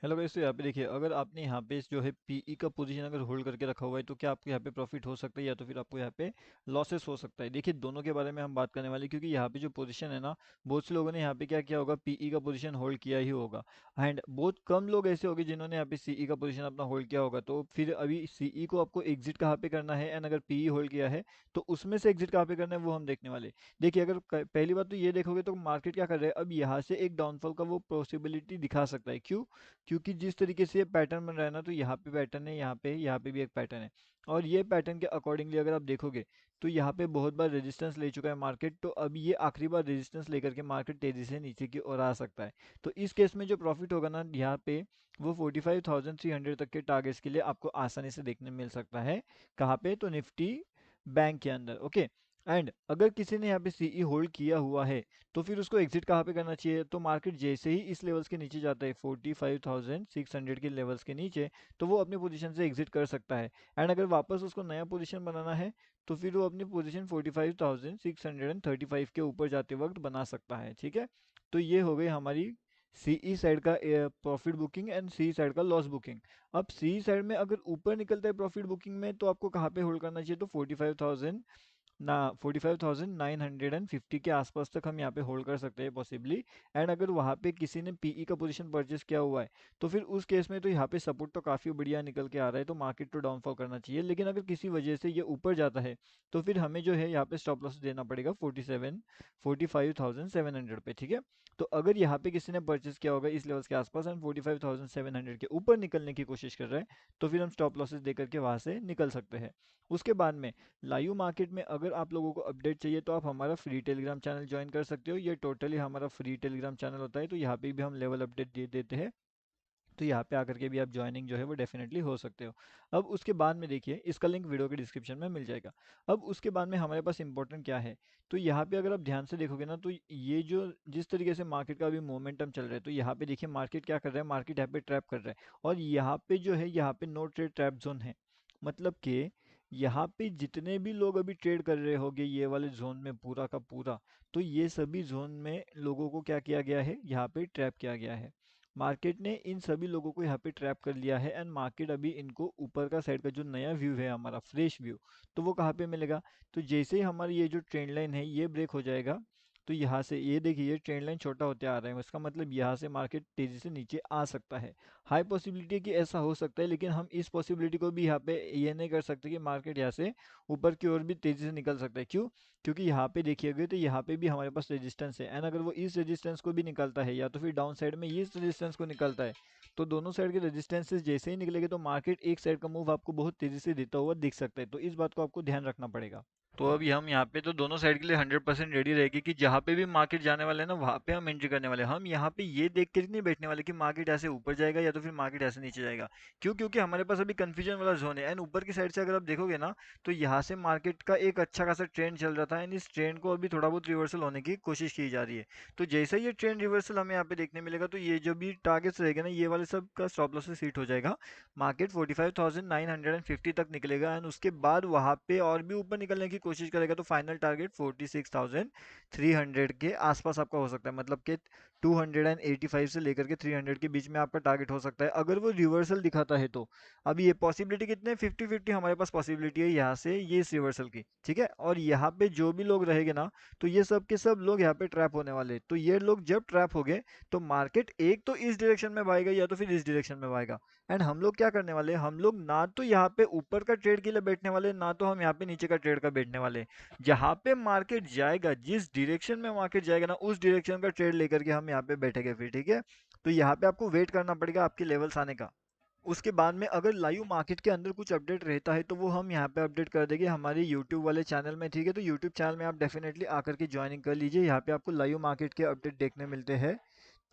Hello guys, तो यहाँ पे देखिए, अगर आपने यहाँ पे जो है पीई का पोजीशन अगर होल्ड करके रखा हुआ है तो क्या आपको यहाँ पे प्रॉफिट हो सकता है या तो फिर आपको यहाँ पे लॉसेस हो सकता है। देखिए, दोनों के बारे में हम बात करने वाले हैं, क्योंकि यहाँ पे जो पोजीशन है ना, बहुत से लोगों ने यहाँ पे क्या किया होगा, पीई का पोजीशन होल्ड किया ही होगा। एंड बहुत कम लोग ऐसे होंगे जिन्होंने यहाँ पे सीई का पोजीशन अपना होल्ड किया होगा। तो फिर अभी सीई को आपको एग्जिट कहाँ पे करना है, एंड अगर पीई होल्ड किया है तो उसमें से एग्जिट कहाँ पे करना है वो हम देखने वाले हैं। देखिए, अगर पहली बात तो ये देखोगे तो मार्केट क्या कर रहा है, अब यहाँ से एक डाउनफॉल का वो पॉसिबिलिटी दिखा सकता है। क्यों? क्योंकि जिस तरीके से ये पैटर्न बन रहा है ना, तो यहाँ पे पैटर्न है, यहाँ पे भी एक पैटर्न है। और ये पैटर्न के अकॉर्डिंगली अगर आप देखोगे तो यहाँ पे बहुत बार रेजिस्टेंस ले चुका है मार्केट, तो अब ये आखिरी बार रेजिस्टेंस लेकर के मार्केट तेजी से नीचे की ओर आ सकता है। तो इस केस में जो प्रॉफिट होगा ना यहाँ पे, वो 45,300 तक के टारगेट्स के लिए आपको आसानी से देखने मिल सकता है। कहाँ पे? तो निफ्टी बैंक के अंदर। ओके। एंड अगर किसी ने यहाँ पे सीई होल्ड किया हुआ है तो फिर उसको एग्जिट कहाँ पे करना चाहिए? तो मार्केट जैसे ही इस लेवल्स के नीचे जाता है 45,600 के लेवल्स के नीचे, तो वो अपनी पोजीशन से एग्जिट कर सकता है। एंड अगर वापस उसको नया पोजीशन बनाना है तो फिर वो अपनी पोजीशन 45,635 के ऊपर जाते वक्त बना सकता है। ठीक है। तो ये हो गई हमारी सीई साइड का profit booking and C side का लॉस बुकिंग। अब सी साइड में अगर ऊपर निकलता है प्रॉफिट बुकिंग में तो आपको कहाँ पे होल्ड करना चाहिए? तो 45,950 के आसपास तक हम यहाँ पे होल्ड कर सकते हैं पॉसिबली। एंड अगर वहाँ पे किसी ने पीई का पोजीशन परचेस किया हुआ है तो फिर उस केस में तो यहाँ पे सपोर्ट तो काफ़ी बढ़िया निकल के आ रहा है, तो मार्केट तो डाउनफॉल करना चाहिए। लेकिन अगर किसी वजह से ये ऊपर जाता है तो फिर हमें जो है यहाँ पे स्टॉप लॉस देना पड़ेगा 45,700 पे। ठीक है। तो अगर यहाँ पे किसी ने परचेस किया होगा इस लेवल्स के आसपास एंड 45,700 के ऊपर निकलने की कोशिश कर रहा है, तो फिर हम स्टॉप लॉसेस दे करके वहाँ से निकल सकते हैं। उसके बाद में लाइव मार्केट में अगर आप लोगों को अपडेट चाहिए तो आप हमारा फ्री टेलीग्राम चैनल ज्वाइन कर सकते हो। ये टोटली हमारा फ्री टेलीग्राम चैनल होता है, तो यहाँ पे भी हम लेवल अपडेट दे देते हैं। तो यहाँ पे आकर के भी आप ज्वाइनिंग जो है वो डेफिनेटली हो सकते हो। अब उसके बाद में देखिए, इसका लिंक वीडियो के डिस्क्रिप्शन में मिल जाएगा। अब उसके बाद में हमारे पास इंपॉर्टेंट क्या है, तो यहाँ पे अगर आप ध्यान से देखोगे ना, तो ये जो जिस तरीके से मार्केट का अभी मोमेंटम चल रहा है, तो यहाँ पे देखिए मार्केट क्या कर रहा है, मार्केट यहाँ पे ट्रैप कर रहा है। और यहाँ पे जो है, यहाँ पे नो ट्रेड ट्रैप जोन है। मतलब कि यहाँ पे जितने भी लोग अभी ट्रेड कर रहे होंगे ये वाले जोन में पूरा का पूरा, तो ये सभी जोन में लोगों को क्या किया गया है, यहाँ पे ट्रैप किया गया है। मार्केट ने इन सभी लोगों को यहाँ पे ट्रैप कर लिया है। एंड मार्केट अभी इनको ऊपर का साइड का जो नया व्यू है हमारा फ्रेश व्यू, तो वो कहाँ पे मिलेगा? तो जैसे ही हमारी ये जो ट्रेंड लाइन है ये ब्रेक हो जाएगा, तो यहाँ से ये देखिए ये ट्रेंड लाइन छोटा होते आ रहा है, इसका मतलब यहाँ से मार्केट तेजी से नीचे आ सकता है। हाई पॉसिबिलिटी है कि ऐसा हो सकता है, लेकिन हम इस पॉसिबिलिटी को भी यहाँ पे ये नहीं कर सकते कि मार्केट यहाँ से ऊपर की ओर भी तेजी से निकल सकता है। क्यों? क्योंकि यहाँ पे देखिएगा तो यहाँ पे भी हमारे पास रेजिस्टेंस है, एंड अगर वो इस रेजिस्टेंस को भी निकलता है या तो फिर डाउन साइड में ये इस रेजिस्टेंस को निकलता है, तो दोनों साइड के रेजिस्टेंसेस जैसे ही निकलेंगे तो मार्केट एक साइड का मूव आपको बहुत तेजी से देता हुआ दिख सकता है। तो इस बात को आपको ध्यान रखना पड़ेगा। तो अभी हम यहाँ पे तो दोनों साइड के लिए 100% रेडी रहेगी कि जहाँ पे भी मार्केट जाने वाले हैं ना वहाँ पे हम एंट्री करने वाले हैं। हम यहाँ पे ये देख के नहीं बैठने वाले कि मार्केट ऐसे ऊपर जाएगा या तो फिर मार्केट ऐसे नीचे जाएगा। क्यों? क्योंकि हमारे पास अभी कंफ्यूजन वाला जोन है। एंड ऊपर की साइड से अगर आप देखोगे ना, तो यहाँ से मार्केट का एक अच्छा खासा ट्रेंड चल रहा था, एंड इस ट्रेंड को अभी थोड़ा बहुत रिवर्सल होने की कोशिश की जा रही है। तो जैसे ही ये ट्रेंड रिवर्सल हमें यहाँ पे देखने मिलेगा, तो ये जो भी टारगेट्स रहेगा ना ये वाले सब का स्टॉप लॉस हिट हो जाएगा। मार्केट 45,950 तक निकलेगा, एंड उसके बाद वहां पे और भी ऊपर निकलने की कोशिश करेगा, तो फाइनल टारगेट 46,300 के आसपास आपका हो सकता है। मतलब कि 285 से लेकर के 300 के बीच में आपका टारगेट हो सकता है अगर वो रिवर्सल दिखाता है तो। अभी ये पॉसिबिलिटी कितने 50-50 हमारे पास पॉसिबिलिटी है यहाँ से ये इस रिवर्सल की। ठीक है। और यहाँ पे जो भी लोग रहेंगे ना, तो ये सब के सब लोग यहाँ पे ट्रैप होने वाले हैं। तो ये लोग जब ट्रैप हो गए तो मार्केट एक तो इस डायरेक्शन में भागेगा या तो फिर इस डायरेक्शन में भागेगा। एंड हम लोग क्या करने वाले हैं, हम लोग ना तो यहाँ पे ऊपर का ट्रेड के लिए बैठने वाले, ना तो हम यहाँ पे नीचे का ट्रेड का बैठने वाले। जहाँ पे मार्केट जाएगा, जिस डायरेक्शन में मार्केट जाएगा ना, उस डायरेक्शन का ट्रेड लेकर के हम यहाँ पे बैठेंगे फिर। ठीक है। तो यहाँ पे आपको वेट करना पड़ेगा आपके लेवल्स आने का। उसके बाद में अगर लाइव मार्केट के अंदर कुछ अपडेट रहता है तो वो हम यहाँ पे अपडेट कर देंगे हमारे यूट्यूब वाले चैनल में। ठीक है। तो यूट्यूब चैनल में आप डेफिनेटली आकर के ज्वाइनिंग कर लीजिए, यहाँ पे आपको लाइव मार्केट के अपडेट देखने मिलते हैं।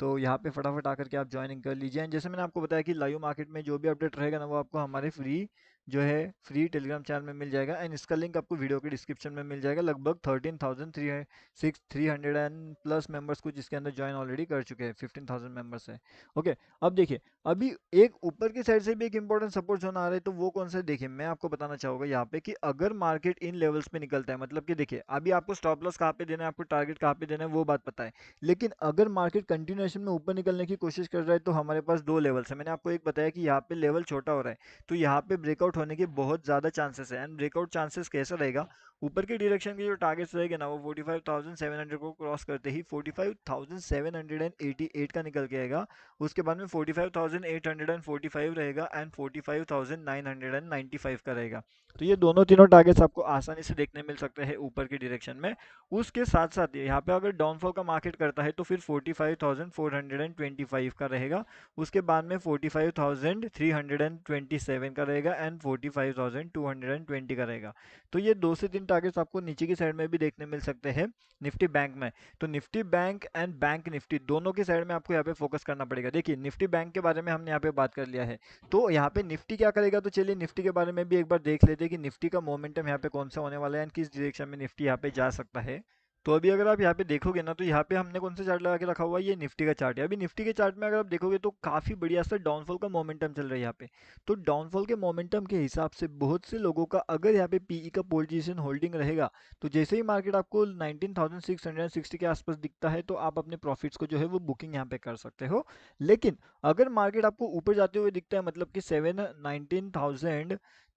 तो यहाँ पे फटाफट आकर के आप ज्वाइनिंग कर लीजिए। एंड जैसे मैंने आपको बताया कि लाइव मार्केट में जो भी अपडेट रहेगा ना वो आपको हमारे फ्री जो है फ्री टेलीग्राम चैनल में मिल जाएगा, एंड इसका लिंक आपको वीडियो के डिस्क्रिप्शन में मिल जाएगा। लगभग 13,300 एंड प्लस मेंबर्स कुछ इसके अंदर ज्वाइन ऑलरेडी कर चुके हैं, 15,000 मेंबर्स है। ओके, अब देखिए अभी एक ऊपर की साइड से भी एक इंपॉर्टेंट सपोर्ट जोन आ रहा है, तो वो कौन सा है देखिए, मैं आपको बताना चाहूंगा यहाँ पे कि अगर मार्केट इन लेवल्स पे निकलता है, मतलब कि देखिए अभी आपको स्टॉप लॉस कहाँ पे देना है, आपको टारगेट कहाँ पे देना है वो बात पता है, लेकिन अगर मार्केट कंटिन्यूएशन में ऊपर निकलने की कोशिश कर रहा है तो हमारे पास दो लेवल्स है। मैंने आपको एक बताया कि यहाँ पे लेवल छोटा हो रहा है, तो यहाँ पे ब्रेकआउट होने के बहुत ज़्यादा चांसेस है। एंड ब्रेकआउट चांसेस कैसा रहेगा, ऊपर की डायरेक्शन के जो टारगेट्स रहेंगे ना वो 45,700 को क्रॉस करते ही 45,788 का निकल के आएगा। उसके बाद में 45,845 रहेगा एंड 45,995 का रहेगा। तो ये दोनों तीनों टारगेट्स आपको आसानी से देखने मिल सकते हैं ऊपर की डायरेक्शन में। उसके साथ साथ यहाँ पे अगर डाउनफॉल का मार्केट करता है तो फिर 45,425 का रहेगा। उसके बाद में 45,327 का रहेगा एंड 45,220 का रहेगा। तो ये दो से तीन टारगेट्स आपको नीचे की साइड में भी देखने मिल सकते हैं निफ्टी बैंक में। तो Nifty bank and bank Nifty दोनों की साइड में आपको यहाँ पे फोकस करना पड़ेगा। देखिए निफ्टी बैंक के बारे में हमने यहाँ पे बात कर लिया है, तो यहाँ पे निफ्टी क्या करेगा, तो चलिए निफ्टी के बारे में भी एक बार देख लेते हैं कि निफ्टी का मोमेंटम यहाँ पे कौन सा होने वाला है एंड किस डायरेक्शन में निफ्टी यहाँ पे जा सकता है। तो अभी अगर आप यहाँ पे देखोगे ना, तो यहाँ पे हमने कौन सा चार्ट लगा के रखा हुआ है, ये निफ्टी का चार्ट है। अभी निफ्टी के चार्ट में अगर आप देखोगे तो काफी बढ़िया सा डाउनफॉल का मोमेंटम चल रहा है यहाँ पे। तो डाउनफॉल के मोमेंटम के हिसाब से बहुत से लोगों का अगर यहाँ पे पीई का पोजीशन होल्डिंग रहेगा, तो जैसे ही मार्केट आपको 19,660 के आसपास दिखता है तो आप अपने प्रॉफिट्स को जो है वो बुकिंग यहाँ पे कर सकते हो। लेकिन अगर मार्केट आपको ऊपर जाते हुए दिखता है, मतलब कि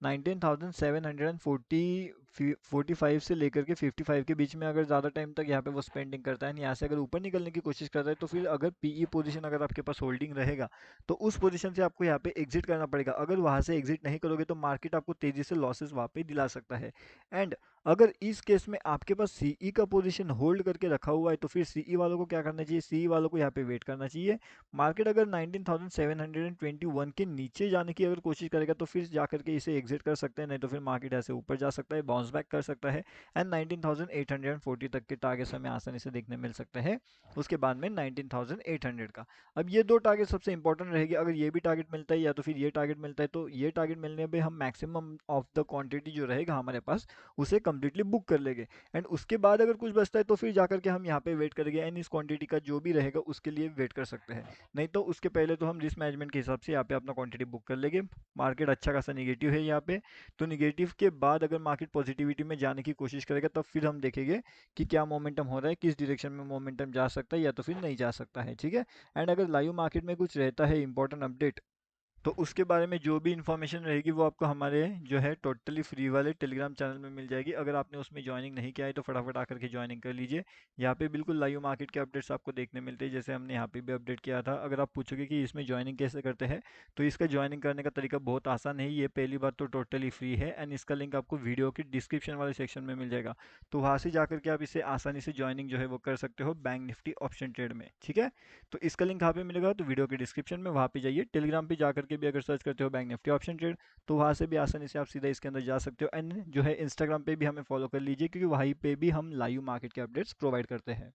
19,745 से लेकर के 55 के बीच में अगर ज़्यादा टाइम तक यहाँ पे वो स्पेंडिंग करता है, यहाँ से अगर ऊपर निकलने की कोशिश कर रहा है, तो फिर अगर पीई पोजीशन अगर आपके पास होल्डिंग रहेगा तो उस पोजीशन से आपको यहाँ पे एग्जिट करना पड़ेगा। अगर वहाँ से एग्जिट नहीं करोगे तो मार्केट आपको तेजी से लॉसेस वहाँ पे दिला सकता है। एंड अगर इस केस में आपके पास सीई का पोजीशन होल्ड करके रखा हुआ है, तो फिर सीई वालों को क्या करना चाहिए, सीई वालों को यहाँ पे वेट करना चाहिए। मार्केट अगर 19,721 के नीचे जाने की अगर कोशिश करेगा तो फिर जाकर के इसे एग्जिट कर सकते हैं, नहीं तो फिर मार्केट ऐसे ऊपर जा सकता है, बाउंस बैक कर सकता है एंड 19,840 तक के टारगेट्स हमें आसानी से देखने मिल सकते हैं। उसके बाद में 19,800 का। अब ये दो टारगेट सबसे इंपॉर्टेंट रहेगी। अगर ये भी टारगेट मिलता है या तो फिर ये टारगेट मिलता है, तो ये टारगेट मिलने पे हम मैक्सिमम ऑफ द क्वांटिटी जो रहेगा हमारे पास उसे कंप्लीटली बुक कर लेंगे। एंड उसके बाद अगर कुछ बचता है तो फिर जाकर के हम यहाँ पे वेट करेंगे एंड इस क्वांटिटी का जो भी रहेगा उसके लिए वेट कर सकते हैं। नहीं तो उसके पहले तो हम रिस्क मैनेजमेंट के हिसाब से यहाँ पे अपना क्वांटिटी बुक कर लेंगे। मार्केट अच्छा खासा निगेटिव है यहाँ पे, तो निगेटिव के बाद अगर मार्केट पॉजिटिविटी में जाने की कोशिश करेगा तब फिर हम देखेंगे कि क्या मोमेंटम हो रहा है, किस डायरेक्शन में मोमेंटम जा सकता है या तो फिर नहीं जा सकता है। ठीक है, एंड अगर लाइव मार्केट में कुछ रहता है इंपॉर्टेंट अपडेट, तो उसके बारे में जो भी इन्फॉर्मेशन रहेगी वो आपको हमारे जो है टोटली फ्री वाले टेलीग्राम चैनल में मिल जाएगी। अगर आपने उसमें ज्वाइनिंग नहीं किया है तो फटाफट आकर के ज्वाइनिंग कर लीजिए। यहाँ पे बिल्कुल लाइव मार्केट के अपडेट्स आपको देखने मिलते हैं, जैसे हमने यहाँ पे भी अपडेट किया था। अगर आप पूछोगे कि इसमें ज्वाइनिंग कैसे करते हैं, तो इसका ज्वाइनिंग करने का तरीका बहुत आसान है। ये पहली बात तो टोटली फ्री है एंड इसका लिंक आपको वीडियो की डिस्क्रिप्शन वाले सेक्शन में मिल जाएगा। तो वहाँ से जाकर के आप इसे आसानी से ज्वाइनिंग जो है वो कर सकते हो बैंक निफ्टी ऑप्शन ट्रेड में। ठीक है, तो इसका लिंक कहाँ पे मिलेगा, तो वीडियो के डिस्क्रिप्शन में, वहाँ पे जाइए। टेलीग्राम पे जाकर के भी अगर सर्च करते हो बैंक निफ्टी ऑप्शन ट्रेड, तो वहाँ से भी आसानी से आप सीधा इसके अंदर जा सकते हो। एंड जो है इंस्टाग्राम पे भी हमें फॉलो कर लीजिए, क्योंकि वहीं पे भी हम लाइव मार्केट के अपडेट्स प्रोवाइड करते हैं।